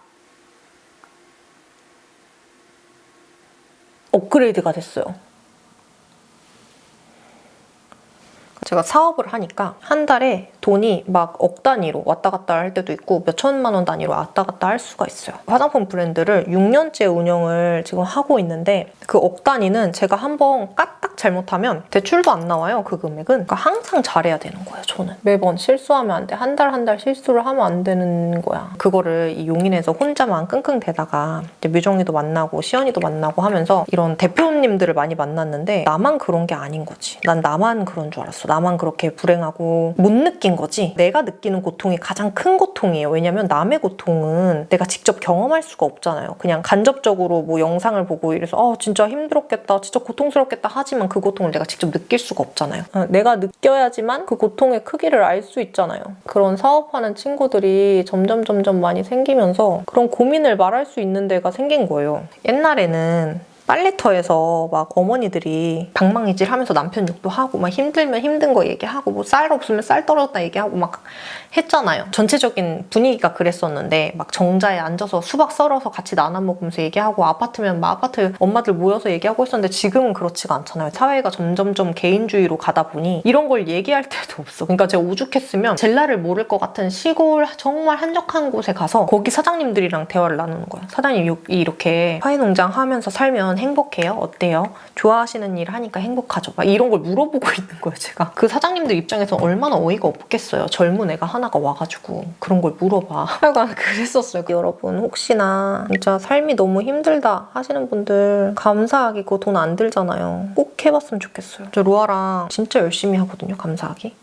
Speaker 1: 업그레이드가 됐어요. 제가 사업을 하니까 한 달에 돈이 막 억 단위로 왔다 갔다 할 때도 있고 몇 천만 원 단위로 왔다 갔다 할 수가 있어요. 화장품 브랜드를 6년째 운영을 지금 하고 있는데 그 억 단위는 제가 한번 까딱 잘못하면 대출도 안 나와요. 그 금액은. 그러니까 항상 잘해야 되는 거예요. 저는. 매번 실수하면 안 돼. 한 달 한 달 실수를 하면 안 되는 거야. 그거를 이 용인에서 혼자만 끙끙대다가 이제 뮤정이도 만나고 시연이도 만나고 하면서 이런 대표님들을 많이 만났는데 나만 그런 게 아닌 거지. 난 나만 그런 줄 알았어. 나만 그렇게 불행하고 못 느낀 거지. 내가 느끼는 고통이 가장 큰 고통이에요. 왜냐면 남의 고통은 내가 직접 경험할 수가 없잖아요. 그냥 간접적으로 뭐 영상을 보고 이래서 진짜 힘들었겠다, 진짜 고통스럽겠다 하지만 그 고통을 내가 직접 느낄 수가 없잖아요. 내가 느껴야지만 그 고통의 크기를 알 수 있잖아요. 그런 사업하는 친구들이 점점 많이 생기면서 그런 고민을 말할 수 있는 데가 생긴 거예요. 옛날에는 빨래터에서 막 어머니들이 방망이질 하면서 남편 욕도 하고 막 힘들면 힘든 거 얘기하고 뭐 쌀 없으면 쌀 떨어졌다 얘기하고 막 했잖아요. 전체적인 분위기가 그랬었는데 막 정자에 앉아서 수박 썰어서 같이 나눠 먹으면서 얘기하고 아파트면 막 아파트 엄마들 모여서 얘기하고 했었는데 지금은 그렇지가 않잖아요. 사회가 점점 개인주의로 가다 보니 이런 걸 얘기할 때도 없어. 그러니까 제가 오죽했으면 젤라를 모를 것 같은 시골 정말 한적한 곳에 가서 거기 사장님들이랑 대화를 나누는 거야. 사장님 이렇게 화훼농장 하면서 살면 행복해요? 어때요? 좋아하시는 일 하니까 행복하죠? 막 이런 걸 물어보고 있는 거예요, 제가. 그 사장님들 입장에서 얼마나 어이가 없겠어요. 젊은 애가 하나가 와가지고 그런 걸 물어봐. 약간 그랬었어요. 여러분 혹시나 진짜 삶이 너무 힘들다 하시는 분들 감사하기 그거 돈 안 들잖아요. 꼭 해봤으면 좋겠어요. 저 루아랑 진짜 열심히 하거든요, 감사하기.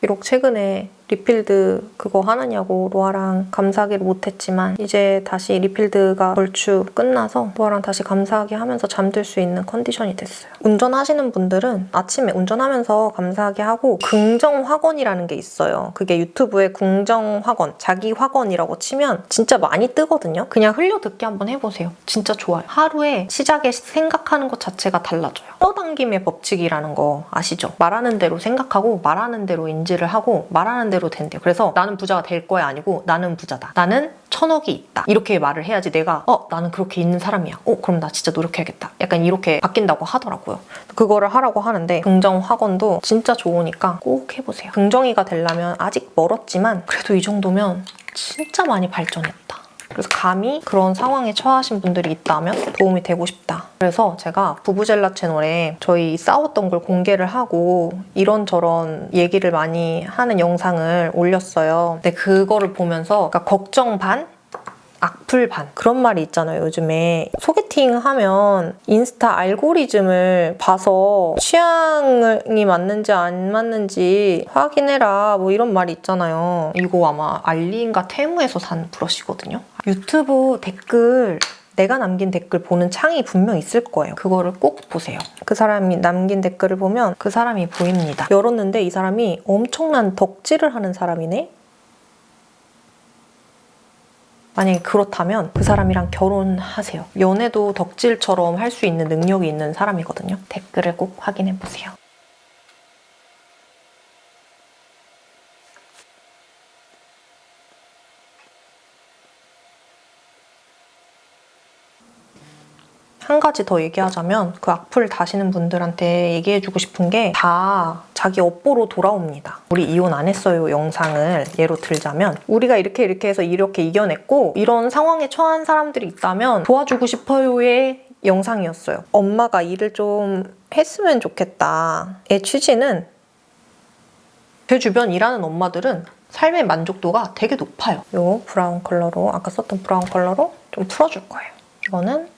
Speaker 1: 비록 최근에 리필드 그거 하느냐고 로아랑 감사하기를 못했지만 이제 다시 리필드가 얼추 끝나서 로아랑 다시 감사하기 하면서 잠들 수 있는 컨디션이 됐어요. 운전하시는 분들은 아침에 운전하면서 감사하기 하고 긍정확언이라는 게 있어요. 그게 유튜브에 긍정확언, 자기확언이라고 치면 진짜 많이 뜨거든요. 그냥 흘려듣기 한번 해보세요. 진짜 좋아요. 하루에 시작에 생각하는 것 자체가 달라져요. 끌어당김의 법칙이라는 거 아시죠? 말하는 대로 생각하고 말하는 대로 인지를 하고 말하는 대로 된대요. 그래서 나는 부자가 될 거야 아니고 나는 부자다. 나는 1000억이 있다. 이렇게 말을 해야지 내가 나는 그렇게 있는 사람이야. 그럼 나 진짜 노력해야겠다. 약간 이렇게 바뀐다고 하더라고요. 그거를 하라고 하는데 긍정확언도 진짜 좋으니까 꼭 해보세요. 긍정이가 되려면 아직 멀었지만 그래도 이 정도면 진짜 많이 발전했다. 그래서 감히 그런 상황에 처하신 분들이 있다면 도움이 되고 싶다. 그래서 제가 부부젤라 채널에 저희 싸웠던 걸 공개를 하고 이런저런 얘기를 많이 하는 영상을 올렸어요. 근데 그거를 보면서 그러니까 걱정 반? 악플 반 그런 말이 있잖아요. 요즘에 소개팅 하면 인스타 알고리즘을 봐서 취향이 맞는지 안 맞는지 확인해라 뭐 이런 말이 있잖아요. 이거 아마 알리인가 테무에서 산 브러쉬거든요. 유튜브 댓글 내가 남긴 댓글 보는 창이 분명 있을 거예요. 그거를 꼭 보세요. 그 사람이 남긴 댓글을 보면 그 사람이 보입니다. 열었는데 이 사람이 엄청난 덕질을 하는 사람이네? 만약에 그렇다면 그 사람이랑 결혼하세요. 연애도 덕질처럼 할 수 있는 능력이 있는 사람이거든요. 댓글을 꼭 확인해보세요. 한 가지 더 얘기하자면 그 악플 다시는 분들한테 얘기해주고 싶은 게 다 자기 업보로 돌아옵니다. 우리 이혼 안 했어요 영상을 예로 들자면 우리가 이렇게 해서 이렇게 이겨냈고 이런 상황에 처한 사람들이 있다면 도와주고 싶어요의 영상이었어요. 엄마가 일을 좀 했으면 좋겠다의 취지는 제 주변 일하는 엄마들은 삶의 만족도가 되게 높아요. 요 브라운 컬러로 아까 썼던 브라운 컬러로 좀 풀어줄 거예요. 이거는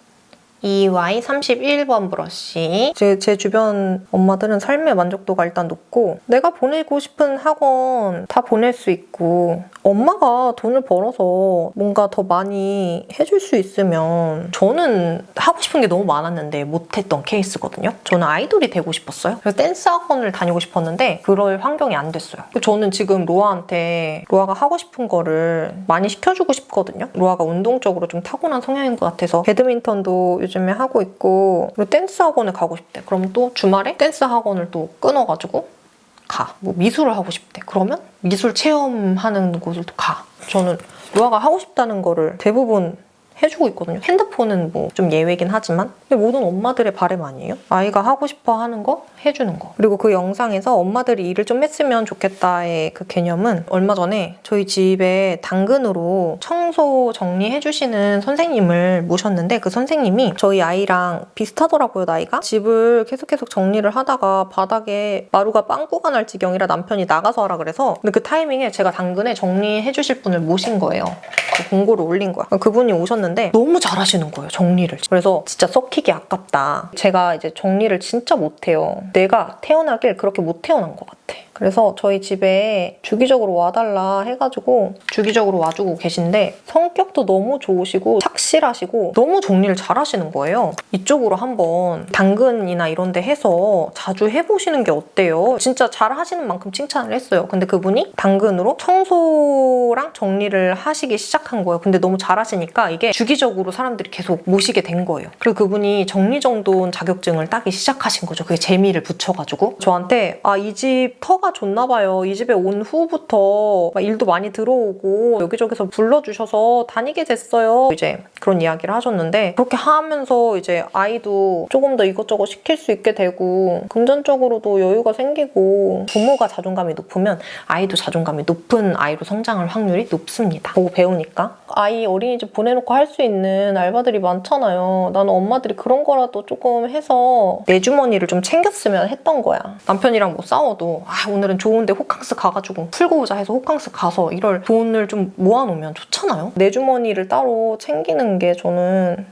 Speaker 1: EY31번 브러쉬. 제 주변 엄마들은 삶의 만족도가 일단 높고 내가 보내고 싶은 학원 다 보낼 수 있고 엄마가 돈을 벌어서 뭔가 더 많이 해줄 수 있으면 저는 하고 싶은 게 너무 많았는데 못했던 케이스거든요. 저는 아이돌이 되고 싶었어요. 그래서 댄스 학원을 다니고 싶었는데 그럴 환경이 안 됐어요. 저는 지금 로아한테 로아가 하고 싶은 거를 많이 시켜주고 싶거든요. 로아가 운동적으로 좀 타고난 성향인 것 같아서 배드민턴도 요즘에 하고 있고 그리고 댄스 학원을 가고 싶대. 그럼 또 주말에 댄스 학원을 또 끊어가지고 가. 뭐 미술을 하고 싶대. 그러면 미술 체험하는 곳을 또 가. 저는 로아가 하고 싶다는 거를 대부분 해주고 있거든요. 핸드폰은 뭐 좀 예외긴 하지만 근데 모든 엄마들의 바람 아니에요? 아이가 하고 싶어 하는 거 해주는 거. 그리고 그 영상에서 엄마들이 일을 좀 했으면 좋겠다의 그 개념은 얼마 전에 저희 집에 당근으로 청소 정리해주시는 선생님을 모셨는데 그 선생님이 저희 아이랑 비슷하더라고요, 나이가. 집을 계속 정리를 하다가 바닥에 마루가 빵꾸가 날 지경이라 남편이 나가서 하라 그래서 근데 그 타이밍에 제가 당근에 정리해주실 분을 모신 거예요. 그 공고를 올린 거야. 그분이 오셨는데 너무 잘하시는 거예요, 정리를. 그래서 진짜 썩히기 아깝다. 제가 이제 정리를 진짜 못해요. 내가 태어나길 그렇게 못 태어난 것 같아. 그래서 저희 집에 주기적으로 와달라 해가지고 주기적으로 와주고 계신데 성격도 너무 좋으시고 착실하시고 너무 정리를 잘하시는 거예요. 이쪽으로 한번 당근이나 이런 데 해서 자주 해보시는 게 어때요? 진짜 잘하시는 만큼 칭찬을 했어요. 근데 그분이 당근으로 청소랑 정리를 하시기 시작한 거예요. 근데 너무 잘하시니까 이게 주기적으로 사람들이 계속 모시게 된 거예요. 그리고 그분이 정리정돈 자격증을 따기 시작하신 거죠. 그게 재미를 붙여가지고 저한테 이 집 터가 좋나 봐요. 이 집에 온 후부터 막 일도 많이 들어오고 여기저기서 불러주셔서 다니게 됐어요. 이제 그런 이야기를 하셨는데 그렇게 하면서 이제 아이도 조금 더 이것저것 시킬 수 있게 되고 금전적으로도 여유가 생기고 부모가 자존감이 높으면 아이도 자존감이 높은 아이로 성장할 확률이 높습니다. 보고 배우니까. 아이 어린이집 보내놓고 할 수 있는 알바들이 많잖아요. 나는 엄마들이 그런 거라도 조금 해서 내 주머니를 좀 챙겼으면 했던 거야. 남편이랑 뭐 싸워도 오늘은 좋은데 호캉스 가가지고 풀고 오자 해서 호캉스 가서 이럴 돈을 좀 모아놓으면 좋잖아요. 내 주머니를 따로 챙기는 게 저는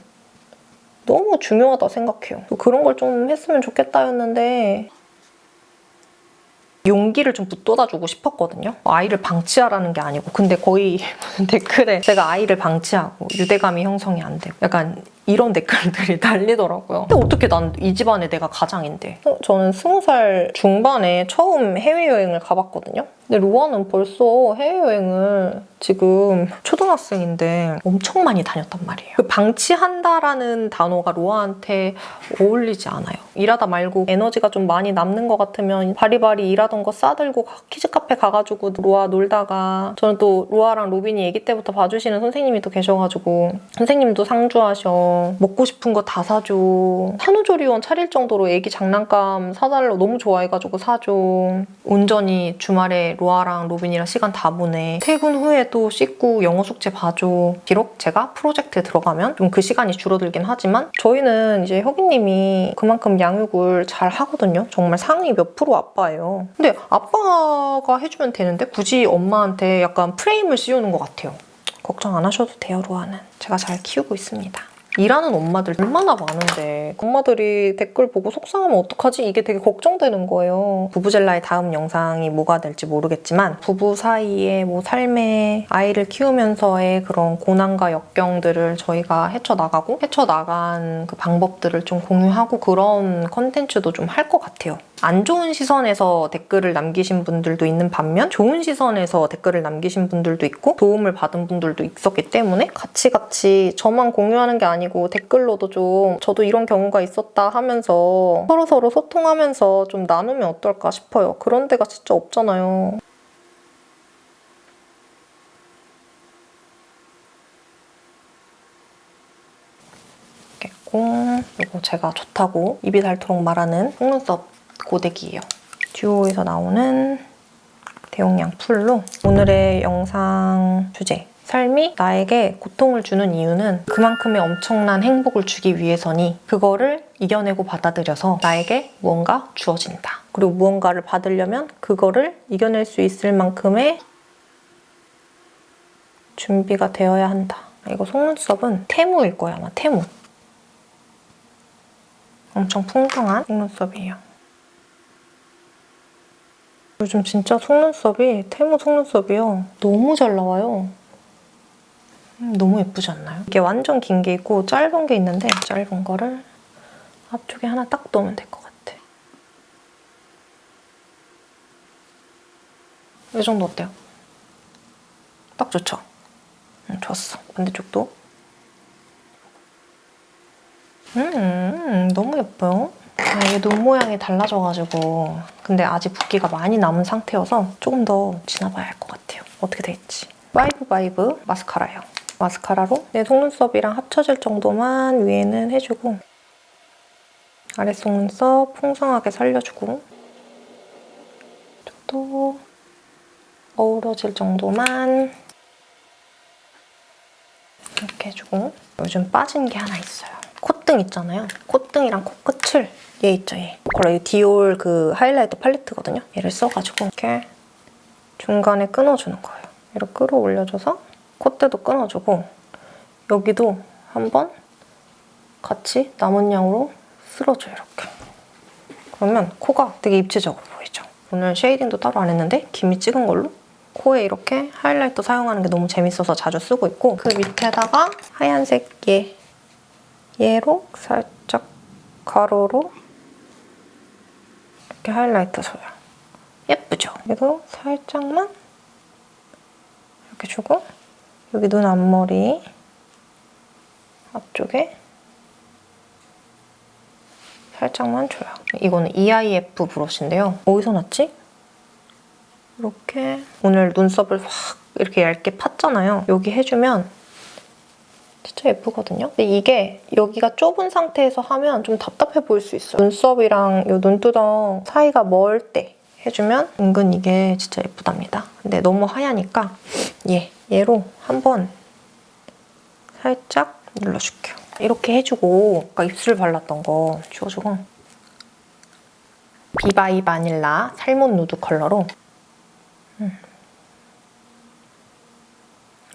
Speaker 1: 너무 중요하다 생각해요. 그런 걸 좀 했으면 좋겠다였는데 용기를 좀 붙돋아주고 싶었거든요. 아이를 방치하라는 게 아니고 근데 거의 댓글에 제가 아이를 방치하고 유대감이 형성이 안 되고 약간 이런 댓글들이 달리더라고요. 근데 어떻게 난 이 집안에 내가 가장인데. 저는 20살 중반에 처음 해외여행을 가봤거든요. 근데 로아는 벌써 해외여행을 지금 초등학생인데 엄청 많이 다녔단 말이에요. 그 방치한다라는 단어가 로아한테 어울리지 않아요. 일하다 말고 에너지가 좀 많이 남는 것 같으면 바리바리 일하던 거 싸들고 키즈카페 가가지고 로아 놀다가 저는 또 로아랑 로빈이 아기 때부터 봐주시는 선생님이 또 계셔가지고 선생님도 상주하셔. 먹고 싶은 거 다 사줘. 산후조리원 차릴 정도로 애기 장난감 사달라고 너무 좋아해가지고 사줘. 온전히 주말에 로아랑 로빈이랑 시간 다 보내. 퇴근 후에 또 씻고 영어 숙제 봐줘. 비록 제가 프로젝트에 들어가면 좀 그 시간이 줄어들긴 하지만 저희는 이제 혁이님이 그만큼 양육을 잘 하거든요. 정말 상위 몇 프로 아빠예요. 근데 아빠가 해주면 되는데 굳이 엄마한테 약간 프레임을 씌우는 것 같아요. 걱정 안 하셔도 돼요, 로아는. 제가 잘 키우고 있습니다. 일하는 엄마들 얼마나 많은데 엄마들이 댓글 보고 속상하면 어떡하지? 이게 되게 걱정되는 거예요. 부부젤라의 다음 영상이 뭐가 될지 모르겠지만 부부 사이의 뭐 삶의 아이를 키우면서의 그런 고난과 역경들을 저희가 헤쳐나가고 헤쳐나간 그 방법들을 좀 공유하고 그런 컨텐츠도 좀 할 것 같아요. 안 좋은 시선에서 댓글을 남기신 분들도 있는 반면 좋은 시선에서 댓글을 남기신 분들도 있고 도움을 받은 분들도 있었기 때문에 같이 저만 공유하는 게 아니고 댓글로도 좀 저도 이런 경우가 있었다 하면서 서로 소통하면서 좀 나누면 어떨까 싶어요. 그런 데가 진짜 없잖아요. 깼고 이거 제가 좋다고 입이 닳도록 말하는 속눈썹 고데기예요. 듀오에서 나오는 대용량 풀로 오늘의 영상 주제 삶이 나에게 고통을 주는 이유는 그만큼의 엄청난 행복을 주기 위해서니 그거를 이겨내고 받아들여서 나에게 무언가 주어진다. 그리고 무언가를 받으려면 그거를 이겨낼 수 있을 만큼의 준비가 되어야 한다. 이거 속눈썹은 테무일 거야, 아마 테무. 엄청 풍성한 속눈썹이에요. 요즘 진짜 속눈썹이 테무 속눈썹이요. 너무 잘 나와요. 너무 예쁘지 않나요? 이게 완전 긴 게 있고 짧은 게 있는데 짧은 거를 앞쪽에 하나 딱 넣으면 될 것 같아. 이 정도 어때요? 딱 좋죠? 좋았어. 반대쪽도. 너무 예뻐요. 이게 눈 모양이 달라져가지고 근데 아직 붓기가 많이 남은 상태여서 조금 더 지나봐야 할 것 같아요. 어떻게 될지. 바이브 마스카라예요. 마스카라로 내 속눈썹이랑 합쳐질 정도만 위에는 해주고 아래 속눈썹 풍성하게 살려주고 또 어우러질 정도만 이렇게 해주고 요즘 빠진 게 하나 있어요. 콧등 있잖아요. 콧등이랑 코끝을 얘 있죠, 얘. 이거 디올 그 하이라이터 팔레트거든요. 얘를 써가지고 이렇게 중간에 끊어주는 거예요. 이렇게 끌어올려줘서 콧대도 끊어주고 여기도 한번 같이 남은 양으로 쓸어줘요, 이렇게. 그러면 코가 되게 입체적으로 보이죠. 오늘 쉐이딩도 따로 안 했는데 김이 찍은 걸로 코에 이렇게 하이라이터 사용하는 게 너무 재밌어서 자주 쓰고 있고 그 밑에다가 하얀색 얘로 살짝 가로로 이렇게 하이라이터 줘요. 예쁘죠? 그리고 살짝만 이렇게 주고 여기 눈 앞머리 앞쪽에 살짝만 줘요. 이거는 EIF 브러쉬인데요. 어디서 났지? 이렇게 오늘 눈썹을 확 이렇게 얇게 팠잖아요. 여기 해주면 진짜 예쁘거든요. 근데 이게 여기가 좁은 상태에서 하면 좀 답답해 보일 수 있어요. 눈썹이랑 이 눈두덩 사이가 멀 때 해주면 은근 이게 진짜 예쁘답니다. 근데 너무 하얘니까 얘로 한번 살짝 눌러줄게요. 이렇게 해주고 아까 입술 발랐던 거 지워주고 비바이 바닐라 살몬 누드 컬러로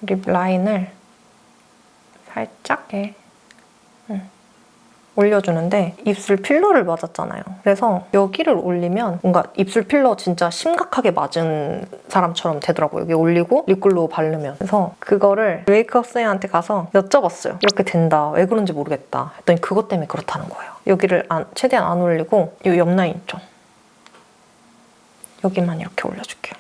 Speaker 1: 립 라인을 살짝 올려주는데 입술 필러를 맞았잖아요. 그래서 여기를 올리면 뭔가 입술 필러 진짜 심각하게 맞은 사람처럼 되더라고요. 여기 올리고 립글로우 바르면. 그래서 그거를 메이크업 쌤한테 가서 여쭤봤어요. 이렇게 된다. 왜 그런지 모르겠다. 했더니 그것 때문에 그렇다는 거예요. 여기를 최대한 안 올리고 이 옆라인 있죠? 여기만 이렇게 올려줄게요.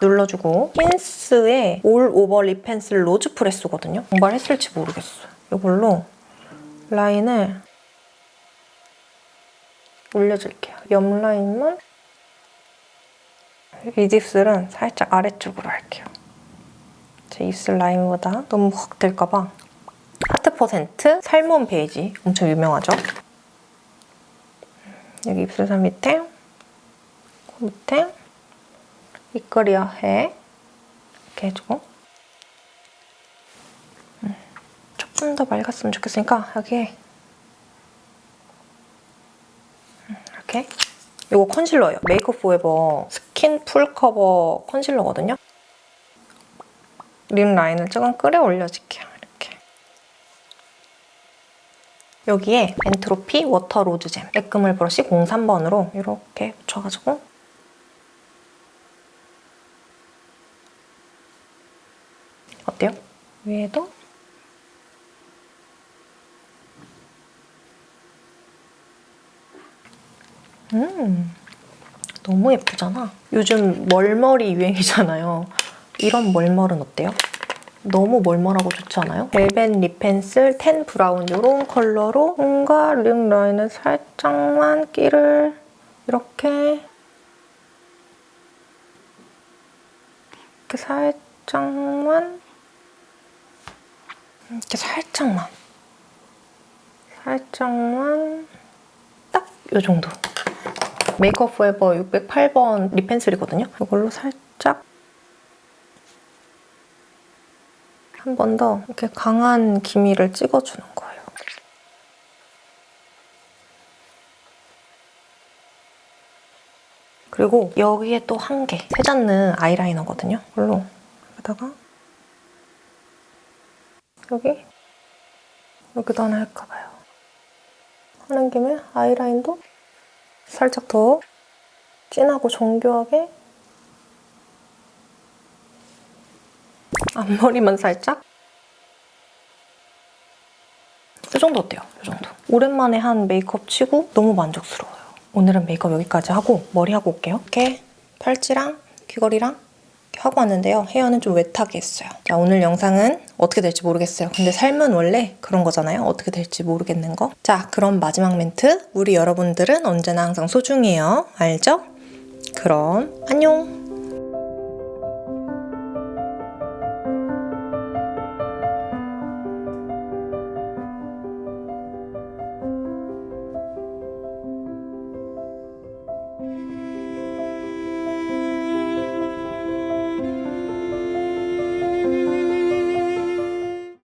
Speaker 1: 눌러주고 힌스의 올 오버 립 펜슬 로즈 프레스거든요. 정말 했을지 모르겠어요. 이걸로 라인을 올려줄게요. 옆 라인만 윗입술은 살짝 아래쪽으로 할게요. 제 입술 라인보다 너무 확 될까봐 하트 퍼센트 살몬 베이지 엄청 유명하죠? 여기 입술선 밑에 코 밑에 이끌이어 해 이렇게 해주고 조금 더 맑았으면 좋겠으니까 여기에 이렇게 이거 컨실러예요. 메이크업 포에버 스킨 풀 커버 컨실러거든요. 립 라인을 조금 끌어올려줄게요. 이렇게 여기에 엔트로피 워터 로즈잼 애크물 브러쉬 03번으로 이렇게 묻혀가지고 어때요? 위에도 너무 예쁘잖아. 요즘 멀머리 유행이잖아요. 이런 멀멀은 어때요? 너무 멀멀하고 좋지 않아요? 벨벳 립 펜슬 텐 브라운 이런 컬러로 뭔가 립 라인을 살짝만 끼를 이렇게 살짝만 이렇게 살짝만 딱 이 정도. 메이크업 포에버 608번 립 펜슬이거든요. 이걸로 살짝 한 번 더 이렇게 강한 기미를 찍어주는 거예요. 그리고 여기에 또 한 개, 세잔느 아이라이너거든요. 이걸로 여기다가 여기도 하나 할까 봐요. 하는 김에 아이라인도 살짝 더 진하고 정교하게 앞머리만 살짝 이 정도 어때요? 이 정도. 오랜만에 한 메이크업 치고 너무 만족스러워요. 오늘은 메이크업 여기까지 하고 머리하고 올게요. 이렇게 팔찌랑 귀걸이랑 하고 왔는데요. 헤어는 좀 웨트하게 했어요. 자, 오늘 영상은 어떻게 될지 모르겠어요. 근데 삶은 원래 그런 거잖아요. 어떻게 될지 모르겠는 거. 자, 그럼 마지막 멘트. 우리 여러분들은 언제나 항상 소중해요. 알죠? 그럼 안녕!